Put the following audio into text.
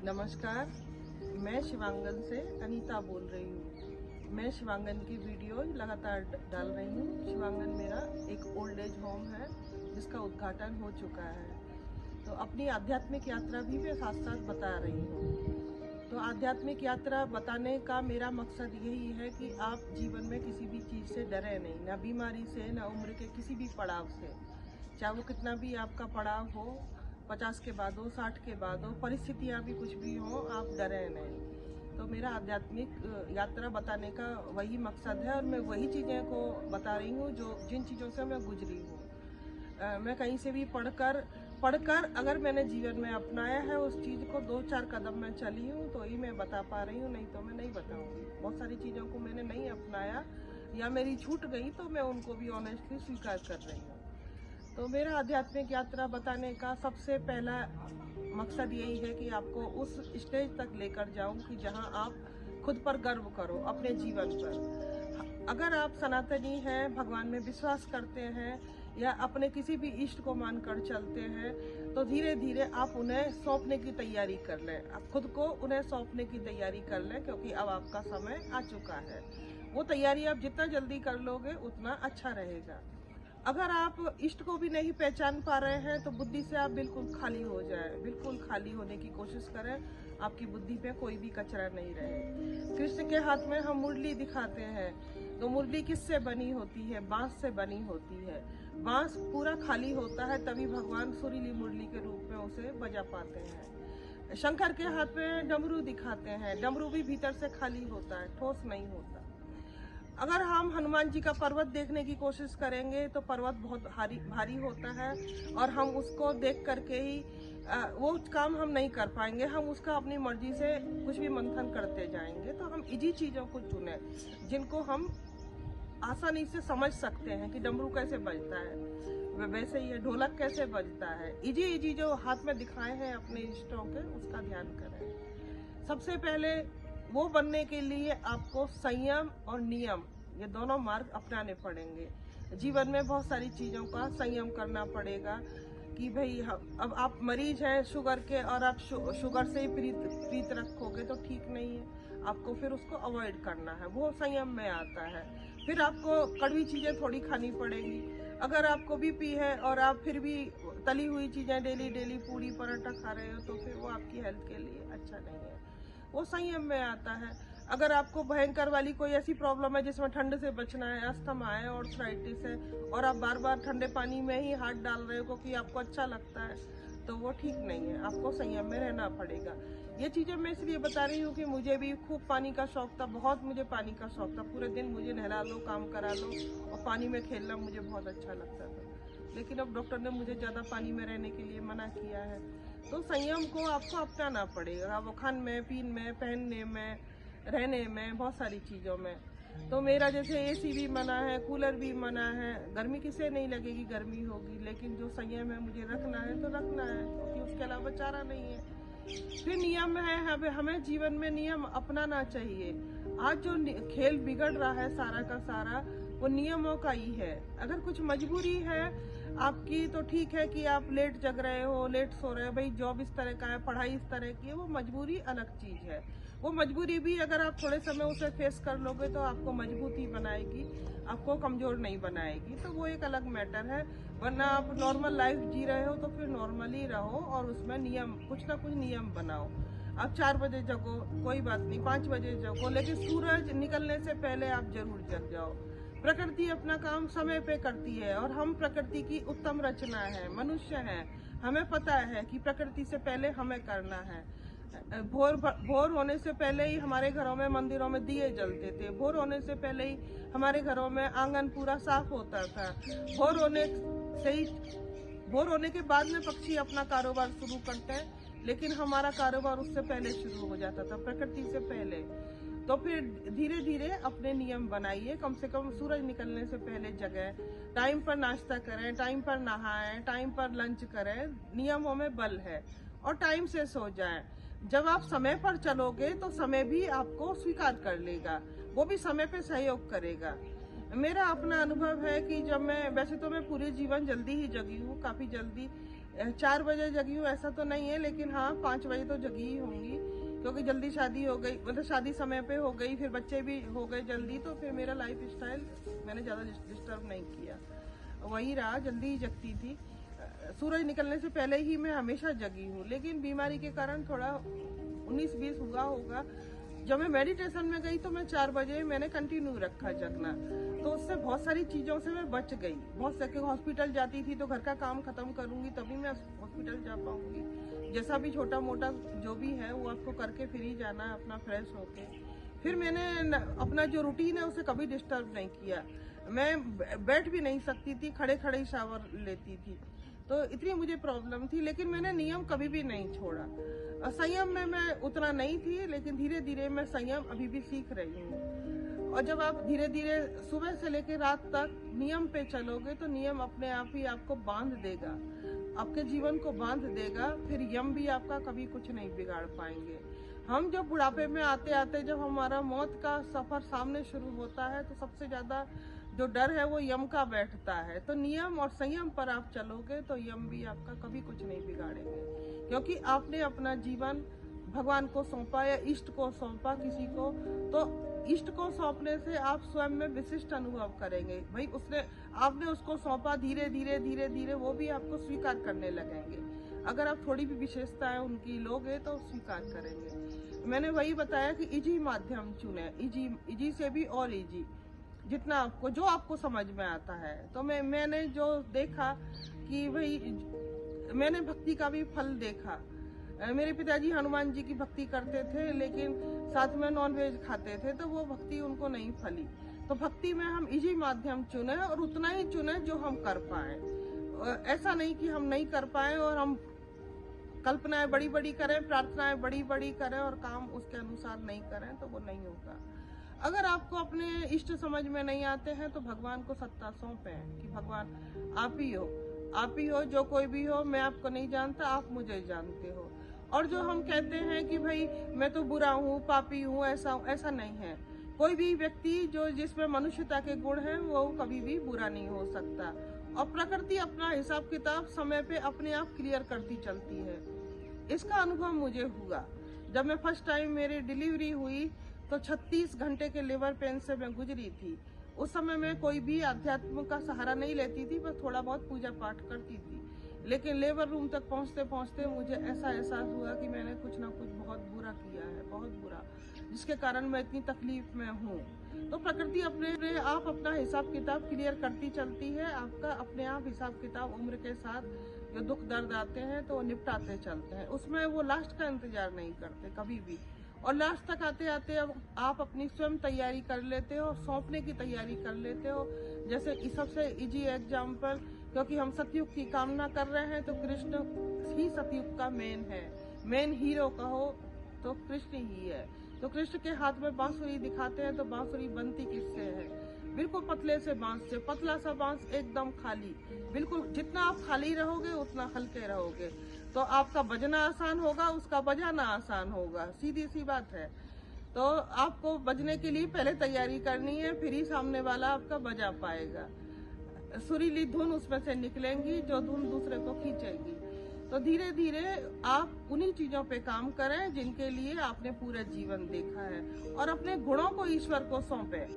नमस्कार, मैं शिवांगन से अनीता बोल रही हूँ। मैं शिवांगन की वीडियो लगातार डाल रही हूँ। शिवांगन मेरा एक ओल्ड एज होम है जिसका उद्घाटन हो चुका है। तो अपनी आध्यात्मिक यात्रा भी मैं साथ साथ बता रही हूँ। तो आध्यात्मिक यात्रा बताने का मेरा मकसद यही है कि आप जीवन में किसी भी चीज़ से डरे नहीं, ना बीमारी से, ना उम्र के किसी भी पड़ाव से। चाहे वो कितना भी आपका पड़ाव हो, 50 के बाद हो, 60 के बाद हो, परिस्थितियाँ भी कुछ भी हो, आप डरे नहीं। तो मेरा आध्यात्मिक यात्रा बताने का वही मकसद है और मैं वही चीज़ें को बता रही हूँ जिन चीज़ों से मैं गुजरी हूँ। मैं कहीं से भी पढ़कर अगर मैंने जीवन में अपनाया है उस चीज़ को, 2-4 कदम मैं चली हूँ तो ही मैं बता पा रही हूँ, नहीं तो मैं नहीं बताऊँगी। बहुत सारी चीज़ों को मैंने नहीं अपनाया या मेरी छूट गई तो मैं उनको भी ऑनेस्टली स्वीकार कर रही हूँ। तो मेरा आध्यात्मिक यात्रा बताने का सबसे पहला मकसद यही है कि आपको उस स्टेज तक लेकर जाऊं कि जहां आप खुद पर गर्व करो अपने जीवन पर। अगर आप सनातनी हैं, भगवान में विश्वास करते हैं या अपने किसी भी इष्ट को मानकर चलते हैं, तो धीरे धीरे आप उन्हें सौंपने की तैयारी कर लें। आप खुद को उन्हें सौंपने की तैयारी कर लें, क्योंकि अब आपका समय आ चुका है। वो तैयारी आप जितना जल्दी कर लोगे उतना अच्छा रहेगा। अगर आप इष्ट को भी नहीं पहचान पा रहे हैं तो बुद्धि से आप बिल्कुल खाली हो जाएं, बिल्कुल खाली होने की कोशिश करें। आपकी बुद्धि पे कोई भी कचरा नहीं रहे। कृष्ण के हाथ में हम मुरली दिखाते हैं, तो मुरली किससे बनी होती है? बांस से बनी होती है। बांस पूरा खाली होता है तभी भगवान सुरीली मुरली के रूप में उसे बजा पाते हैं। शंकर के हाथ में डमरू दिखाते हैं, डमरू भी भीतर से खाली होता है, ठोस नहीं होता। अगर हम हनुमान जी का पर्वत देखने की कोशिश करेंगे तो पर्वत बहुत भारी होता है और हम उसको देख करके ही वो काम हम नहीं कर पाएंगे। हम उसका अपनी मर्जी से कुछ भी मंथन करते जाएंगे। तो हम इजी चीज़ों को चुने जिनको हम आसानी से समझ सकते हैं कि डमरू कैसे बजता है, वैसे ही ढोलक कैसे बजता है। इजी जो हाथ में दिखाए हैं अपने इष्टों के, उसका ध्यान करें। सबसे पहले वो बनने के लिए आपको संयम और नियम, ये दोनों मार्ग अपनाने पड़ेंगे। जीवन में बहुत सारी चीज़ों का संयम करना पड़ेगा कि भाई अब आप मरीज हैं शुगर के और आप शुगर से ही प्रीत रखोगे तो ठीक नहीं है। आपको फिर उसको अवॉइड करना है, वो संयम में आता है। फिर आपको कड़वी चीज़ें थोड़ी खानी पड़ेगी। अगर आपको बीपी है और आप फिर भी तली हुई चीज़ें डेली पूरी पराठा खा रहे हो तो फिर वो आपकी हेल्थ के लिए अच्छा नहीं है। वो संयम में आता है। अगर आपको भयंकर वाली कोई ऐसी प्रॉब्लम है जिसमें ठंड से बचना है, अस्थमा है, आर्थराइटिस है और आप बार बार ठंडे पानी में ही हाथ डाल रहे हो क्योंकि आपको अच्छा लगता है, तो वो ठीक नहीं है। आपको संयम में रहना पड़ेगा। ये चीज़ें मैं इसलिए बता रही हूँ कि मुझे भी खूब पानी का शौक था, बहुत मुझे पानी का शौक था। पूरे दिन मुझे नहला लो, काम करा लो और पानी में खेलना मुझे बहुत अच्छा लगता था। लेकिन अब डॉक्टर ने मुझे ज़्यादा पानी में रहने के लिए मना किया है। तो संयम को आपको अपनाना पड़ेगा, वो खान में, पीन में, पहनने में, रहने में, बहुत सारी चीज़ों में। तो मेरा जैसे एसी भी मना है, कूलर भी मना है। गर्मी किसे नहीं लगेगी, गर्मी होगी, लेकिन जो संयम है मुझे रखना है तो रखना है, क्योंकि उसके अलावा चारा नहीं है। फिर नियम है, हमें जीवन में नियम अपनाना चाहिए। आज जो खेल बिगड़ रहा है सारा का सारा, वो नियमों का ही है। अगर कुछ मजबूरी है आपकी तो ठीक है कि आप लेट जग रहे हो, लेट सो रहे हो, भाई जॉब इस तरह का है, पढ़ाई इस तरह की है, वो मजबूरी अलग चीज है। वो मजबूरी भी अगर आप थोड़े समय उसे फेस कर लोगे तो आपको मजबूत ही बनाएगी, आपको कमजोर नहीं बनाएगी। तो वो एक अलग मैटर है। वरना आप नॉर्मल लाइफ जी रहे हो तो फिर नॉर्मली रहो और उसमें नियम, कुछ ना कुछ नियम बनाओ। आप 4 बजे जगो, कोई बात नहीं, 5 बजे जगो, लेकिन सूरज निकलने से पहले आप जरूर जग जाओ। प्रकृति अपना काम समय पे करती है और हम प्रकृति की उत्तम रचना है, मनुष्य हैं। हमें पता है कि प्रकृति से पहले हमें करना है। भोर होने से पहले ही हमारे घरों में, मंदिरों में दिए जलते थे। भोर होने से पहले ही हमारे घरों में आंगन पूरा साफ होता था। भोर होने के बाद में पक्षी अपना कारोबार शुरू करते हैं, लेकिन हमारा कारोबार उससे पहले शुरू हो जाता था, प्रकृति से पहले। तो फिर धीरे धीरे अपने नियम बनाइए। कम से कम सूरज निकलने से पहले जगें, टाइम पर नाश्ता करें, टाइम पर नहाएं, टाइम पर लंच करें। नियमों में बल है। और टाइम से सो जाएं। जब आप समय पर चलोगे तो समय भी आपको स्वीकार कर लेगा, वो भी समय पे सहयोग करेगा। मेरा अपना अनुभव है कि जब मैं, वैसे तो मैं पूरे जीवन जल्दी ही जगी हूँ, काफी जल्दी 4 बजे जगी हूँ ऐसा तो नहीं है, लेकिन हाँ 5 बजे तो जगी ही होंगी, क्योंकि जल्दी शादी हो गई, मतलब शादी समय पे हो गई, फिर बच्चे भी हो गए जल्दी, तो फिर मेरा लाइफ स्टाइल मैंने ज़्यादा डिस्टर्ब नहीं किया, वही रहा, जल्दी ही जगती थी। सूरज निकलने से पहले ही मैं हमेशा जगी हूँ, लेकिन बीमारी के कारण थोड़ा 19-20 हुआ होगा। जब मैं मेडिटेशन में गई तो मैं 4 बजे मैंने कंटिन्यू रखा जगना, तो उससे बहुत सारी चीज़ों से मैं बच गई। बहुत से हॉस्पिटल जाती थी तो घर का काम खत्म करूंगी तभी मैं हॉस्पिटल जा पाऊंगी, जैसा भी छोटा मोटा जो भी है वो आपको करके फिर ही जाना है, अपना फ्रेश होके। फिर मैंने अपना जो रूटीन है उसे कभी डिस्टर्ब नहीं किया। मैं बैठ भी नहीं सकती थी, खड़े खड़े ही शावर लेती थी, तो इतनी मुझे प्रॉब्लम थी, लेकिन मैंने नियम कभी भी नहीं छोड़ा। संयम में मैं उतना नहीं थी, लेकिन धीरे धीरे मैं संयम अभी भी सीख रही हूँ। और जब आप धीरे धीरे सुबह से लेकर रात तक नियम पे चलोगे तो नियम अपने आप ही आपको बांध देगा, आपके जीवन को बांध देगा, फिर यम भी आपका कभी कुछ नहीं बिगाड़ पाएंगे। हम जब बुढ़ापे में आते आते जब हमारा मौत का सफर सामने शुरू होता है तो सबसे ज्यादा जो डर है वो यम का बैठता है। तो नियम और संयम पर आप चलोगे तो यम भी आपका कभी कुछ नहीं बिगाड़ेंगे, क्योंकि आपने अपना जीवन भगवान को सौंपा या इष्ट को सौंपा किसी को, तो इष्ट को सौंपने से आप स्वयं में विशिष्ट अनुभव करेंगे। भाई आपने उसको सौंपा, धीरे धीरे धीरे धीरे वो भी आपको स्वीकार करने लगेंगे। अगर आप थोड़ी भी विशेषताएं उनकी लोगे तो स्वीकार करेंगे। मैंने वही बताया कि इजी माध्यम चुने, इजी से भी और इजी, जितना आपको जो आपको समझ में आता है। तो मैंने जो देखा कि भाई मैंने भक्ति का भी फल देखा। मेरे पिताजी हनुमान जी की भक्ति करते थे, लेकिन साथ में नॉनवेज खाते थे, तो वो भक्ति उनको नहीं फली। तो भक्ति में हम इजी माध्यम चुने और उतना ही चुने जो हम कर पाए। ऐसा नहीं कि हम नहीं कर पाए और हम कल्पनाएं बड़ी बड़ी करें, प्रार्थनाएं बड़ी बड़ी करें और काम उसके अनुसार नहीं करें, तो वो नहीं होगा। अगर आपको अपने इष्ट समझ में नहीं आते हैं तो भगवान को सत्ता सौंपे कि भगवान आप ही हो, जो कोई भी हो, मैं आपको नहीं जानता, आप मुझे जानते हो। और जो हम कहते हैं कि भाई मैं तो बुरा हूँ, पापी हूँ, ऐसा नहीं है। कोई भी व्यक्ति जो जिसमें मनुष्यता के गुण हैं वो कभी भी बुरा नहीं हो सकता। और प्रकृति अपना हिसाब किताब समय पे अपने आप क्लियर करती चलती है। इसका अनुभव मुझे हुआ जब मैं फर्स्ट टाइम मेरी डिलीवरी हुई तो 36 घंटे के लेबर पेन से मैं गुजरी थी। उस समय मैं कोई भी अध्यात्म का सहारा नहीं लेती थी, बस थोड़ा बहुत पूजा पाठ करती थी। लेकिन लेबर रूम तक पहुंचते पहुंचते मुझे ऐसा एहसास हुआ कि मैंने कुछ ना कुछ बहुत बुरा किया है, बहुत बुरा, जिसके कारण मैं इतनी तकलीफ में हूँ। तो प्रकृति अपने आप अपना हिसाब किताब क्लियर करती चलती है। आपका अपने आप हिसाब किताब उम्र के साथ जो दुख दर्द आते हैं तो वो निपटाते चलते हैं, उसमें वो लास्ट का इंतजार नहीं करते कभी भी। और लास्ट तक आते आते अब आप अपनी स्वयं तैयारी कर लेते हो, सौंपने की तैयारी कर लेते हो। जैसे इस सबसे इजी एग्जाम्पल, क्योंकि हम सतयुग की कामना कर रहे हैं तो कृष्ण ही सतयुग का मेन हीरो कहो तो कृष्ण ही है। तो कृष्ण के हाथ में बांसुरी दिखाते हैं तो बांसुरी बनती किससे है? बिल्कुल पतले से बांस से। पतला सा बांस एकदम खाली, बिल्कुल जितना आप खाली रहोगे उतना हल्के रहोगे, तो आपका बजना आसान होगा, उसका बजाना आसान होगा। सीधी सी बात है। तो आपको बजने के लिए पहले तैयारी करनी है, फिर ही सामने वाला आपका बजा पाएगा। सुरीली धुन उसमें से निकलेंगी जो धुन दूसरे को खींचेगी। तो धीरे धीरे आप उन्हीं चीजों पे काम करें जिनके लिए आपने पूरा जीवन देखा है, और अपने गुणों को ईश्वर को सौंपे।